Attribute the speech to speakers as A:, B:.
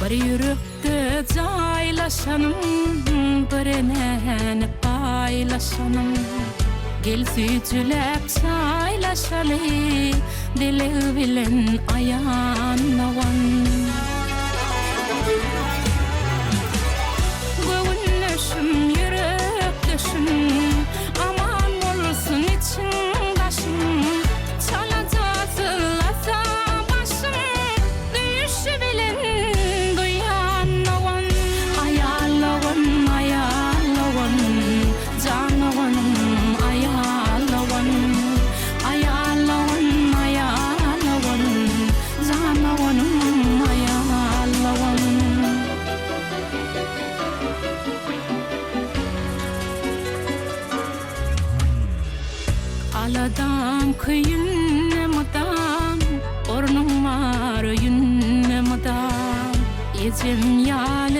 A: Bir yürekte caylaşanım, birine paylaşanım. Gel sütülep çaylaşalı, dili bilen ayanlawan. Gönlüşüm, yürekleşim, aman olsun için başım. Çalacak zıllasa başım, düşü bilen duyanlawan. Ayalawan, ayalawan, canawanım ayalawan. Ayalawan, ayalawan, canawanım ayalawan. Aladam kıyınne madam, ornum var yünne madam. Yecem yale